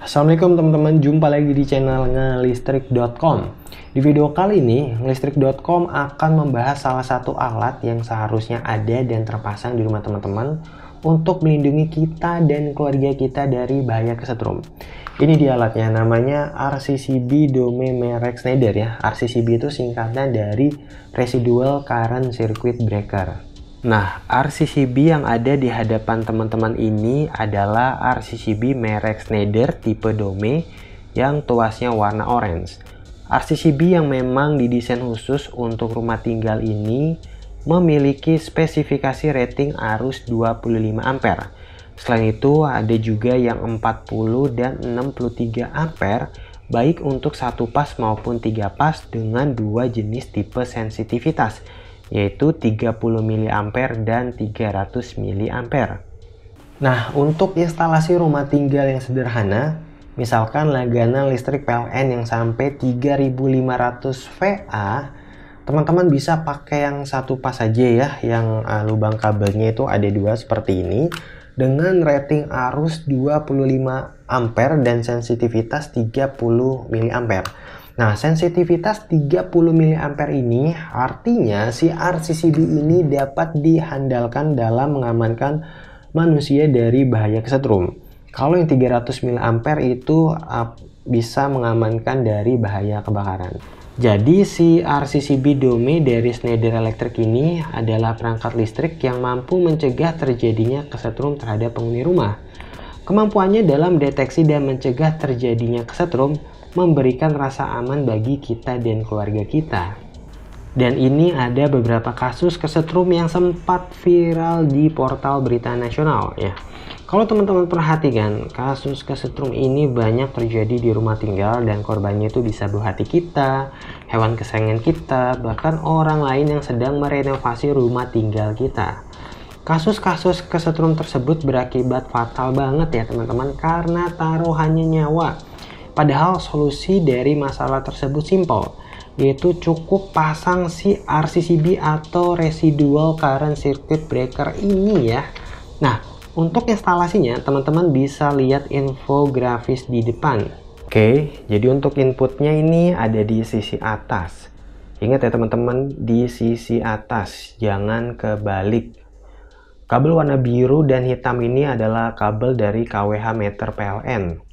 Assalamualaikum teman-teman, jumpa lagi di channel ngelistrik.com. Di video kali ini, ngelistrik.com akan membahas salah satu alat yang seharusnya ada dan terpasang di rumah teman-teman untuk melindungi kita dan keluarga kita dari bahaya kesetrum. Ini dia alatnya, namanya RCCB Dome merek Schneider ya. RCCB itu singkatan dari Residual Current Circuit Breaker. Nah, RCCB yang ada di hadapan teman-teman ini adalah RCCB merek Schneider tipe Dome yang tuasnya warna orange. RCCB yang memang didesain khusus untuk rumah tinggal ini memiliki spesifikasi rating arus 25 ampere. Selain itu, ada juga yang 40 dan 63 ampere baik untuk satu pas maupun 3 pas dengan dua jenis tipe sensitivitas, yaitu 30 mA dan 300 mA. Nah, untuk instalasi rumah tinggal yang sederhana, misalkan langganan listrik PLN yang sampai 3500 VA, teman-teman bisa pakai yang satu pas saja ya, yang lubang kabelnya itu ada dua seperti ini, dengan rating arus 25 ampere dan sensitivitas 30 mA. Nah, sensitivitas 30 mA ini artinya si RCCB ini dapat diandalkan dalam mengamankan manusia dari bahaya kesetrum. Kalau yang 300 mA itu bisa mengamankan dari bahaya kebakaran. Jadi si RCCB Dome dari Schneider Electric ini adalah perangkat listrik yang mampu mencegah terjadinya kesetrum terhadap penghuni rumah. Kemampuannya dalam deteksi dan mencegah terjadinya kesetrum memberikan rasa aman bagi kita dan keluarga kita. Dan ini ada beberapa kasus kesetrum yang sempat viral di portal berita nasional ya. Kalau teman-teman perhatikan, kasus kesetrum ini banyak terjadi di rumah tinggal dan korbannya itu bisa buah hati kita, hewan kesayangan kita, bahkan orang lain yang sedang merenovasi rumah tinggal kita. Kasus-kasus kesetrum tersebut berakibat fatal banget ya teman-teman, karena taruhannya nyawa. Padahal solusi dari masalah tersebut simpel, yaitu cukup pasang si RCCB atau Residual Current Circuit Breaker ini ya. Nah, untuk instalasinya teman-teman bisa lihat infografis di depan. Oke, jadi untuk inputnya ini ada di sisi atas. Ingat ya teman-teman, di sisi atas, jangan kebalik. Kabel warna biru dan hitam ini adalah kabel dari kWh meter PLN.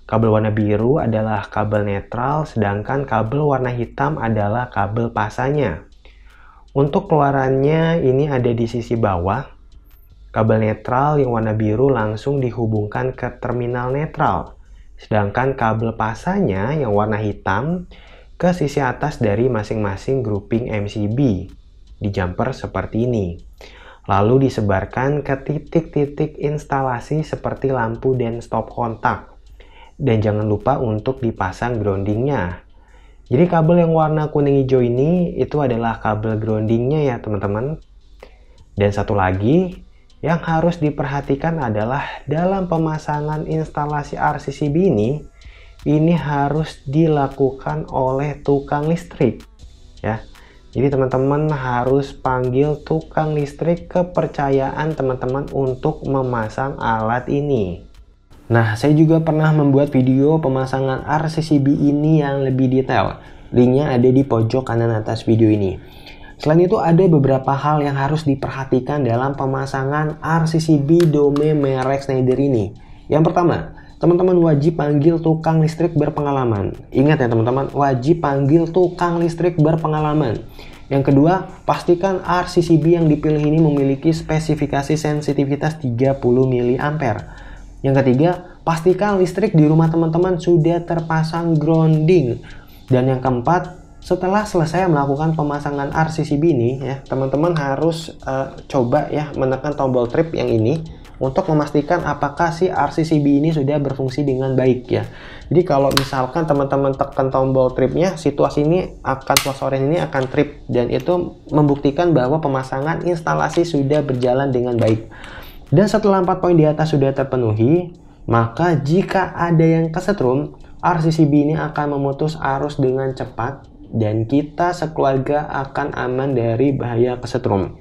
Kabel warna biru adalah kabel netral, sedangkan kabel warna hitam adalah kabel pasanya. Untuk keluarannya ini ada di sisi bawah. Kabel netral yang warna biru langsung dihubungkan ke terminal netral, sedangkan kabel pasanya yang warna hitam ke sisi atas dari masing-masing grouping MCB di jumper seperti ini. Lalu disebarkan ke titik-titik instalasi seperti lampu dan stop kontak. Dan jangan lupa untuk dipasang groundingnya. Jadi kabel yang warna kuning hijau ini itu adalah kabel groundingnya ya teman-teman. Dan satu lagi yang harus diperhatikan adalah dalam pemasangan instalasi RCCB ini harus dilakukan oleh tukang listrik ya. Jadi teman-teman harus panggil tukang listrik kepercayaan teman-teman untuk memasang alat ini. Nah, saya juga pernah membuat video pemasangan RCCB ini yang lebih detail. Linknya ada di pojok kanan atas video ini. Selain itu ada beberapa hal yang harus diperhatikan dalam pemasangan RCCB Dome merek Schneider ini. Yang pertama, teman-teman wajib panggil tukang listrik berpengalaman. Ingat ya teman-teman, wajib panggil tukang listrik berpengalaman. Yang kedua, pastikan RCCB yang dipilih ini memiliki spesifikasi sensitivitas 30 mA. Yang ketiga, pastikan listrik di rumah teman-teman sudah terpasang grounding. Dan yang keempat, setelah selesai melakukan pemasangan RCCB ini ya, teman-teman harus coba ya menekan tombol trip yang ini untuk memastikan apakah si RCCB ini sudah berfungsi dengan baik ya. Jadi kalau misalkan teman-teman tekan tombol tripnya, situasi ini akan tuas oranye ini akan trip, dan itu membuktikan bahwa pemasangan instalasi sudah berjalan dengan baik. Dan setelah 4 poin di atas sudah terpenuhi, maka jika ada yang kesetrum, RCCB ini akan memutus arus dengan cepat dan kita sekeluarga akan aman dari bahaya kesetrum.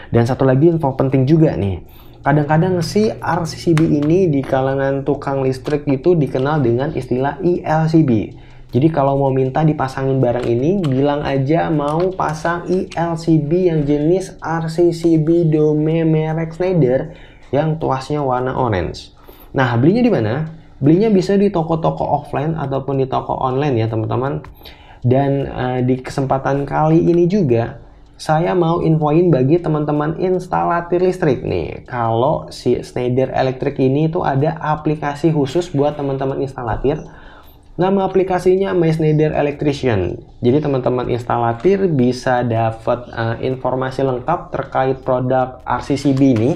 Dan satu lagi info penting juga nih, Kadang-kadang si RCCB ini di kalangan tukang listrik itu dikenal dengan istilah ELCB. Jadi kalau mau minta dipasangin barang ini, bilang aja mau pasang ELCB yang jenis RCCB Dome merek Schneider yang tuasnya warna orange. Nah, belinya di mana? Belinya bisa di toko-toko offline ataupun di toko online ya teman-teman. Dan di kesempatan kali ini juga saya mau infoin bagi teman-teman instalatir listrik nih, kalau si Schneider Electric ini tuh ada aplikasi khusus buat teman-teman instalatir. Nama aplikasinya My Schneider Electrician. Jadi teman-teman instalatir bisa dapat informasi lengkap terkait produk RCCB ini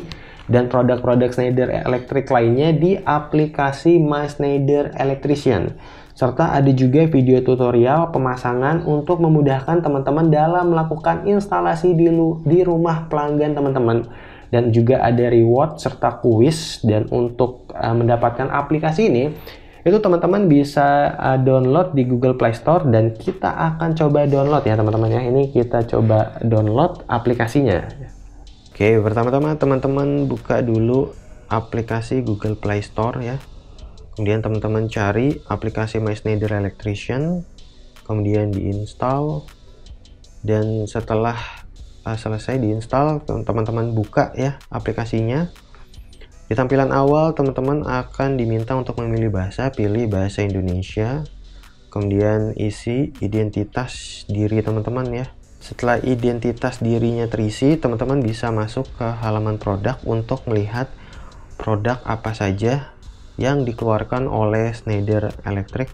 dan produk-produk Schneider Electric lainnya di aplikasi My Schneider Electrician. Serta ada juga video tutorial pemasangan untuk memudahkan teman-teman dalam melakukan instalasi di rumah pelanggan teman-teman. Dan juga ada reward serta kuis. Dan untuk mendapatkan aplikasi ini, itu teman-teman bisa download di Google Play Store. Dan kita akan coba download ya teman-teman ya. Ini kita coba download aplikasinya. Oke, pertama-tama teman-teman buka dulu aplikasi Google Play Store ya. Kemudian teman-teman cari aplikasi My Schneider Electrician, kemudian diinstal, dan setelah selesai diinstal, teman-teman buka ya aplikasinya. Di tampilan awal teman-teman akan diminta untuk memilih bahasa, pilih bahasa Indonesia, kemudian isi identitas diri teman-teman ya. Setelah identitas dirinya terisi, teman-teman bisa masuk ke halaman produk untuk melihat produk apa saja yang dikeluarkan oleh Schneider Electric.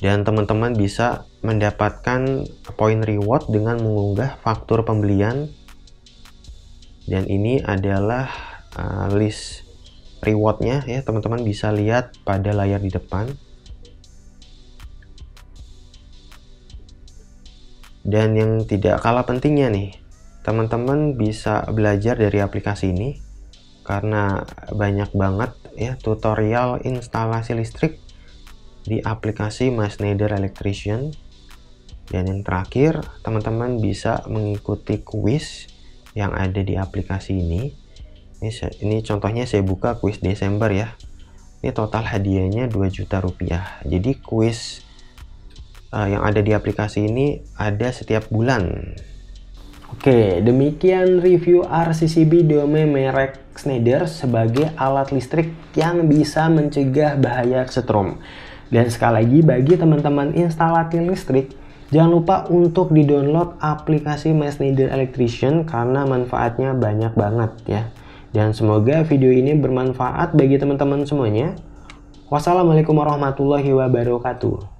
Dan teman-teman bisa mendapatkan poin reward dengan mengunggah faktur pembelian. Dan ini adalah list rewardnya ya, teman-teman bisa lihat pada layar di depan. Dan yang tidak kalah pentingnya nih, teman-teman bisa belajar dari aplikasi ini karena banyak banget ya tutorial instalasi listrik di aplikasi My Schneider Electrician. Dan yang terakhir, teman-teman bisa mengikuti kuis yang ada di aplikasi ini. Ini contohnya saya buka kuis Desember ya. Ini total hadiahnya 2 juta rupiah. Jadi kuis yang ada di aplikasi ini ada setiap bulan. Oke, demikian review RCCB Dome merek Schneider sebagai alat listrik yang bisa mencegah bahaya kesetrum. Dan sekali lagi bagi teman-teman instalatir listrik, jangan lupa untuk di-download aplikasi My Schneider Electrician karena manfaatnya banyak banget ya. Dan semoga video ini bermanfaat bagi teman-teman semuanya. Wassalamualaikum warahmatullahi wabarakatuh.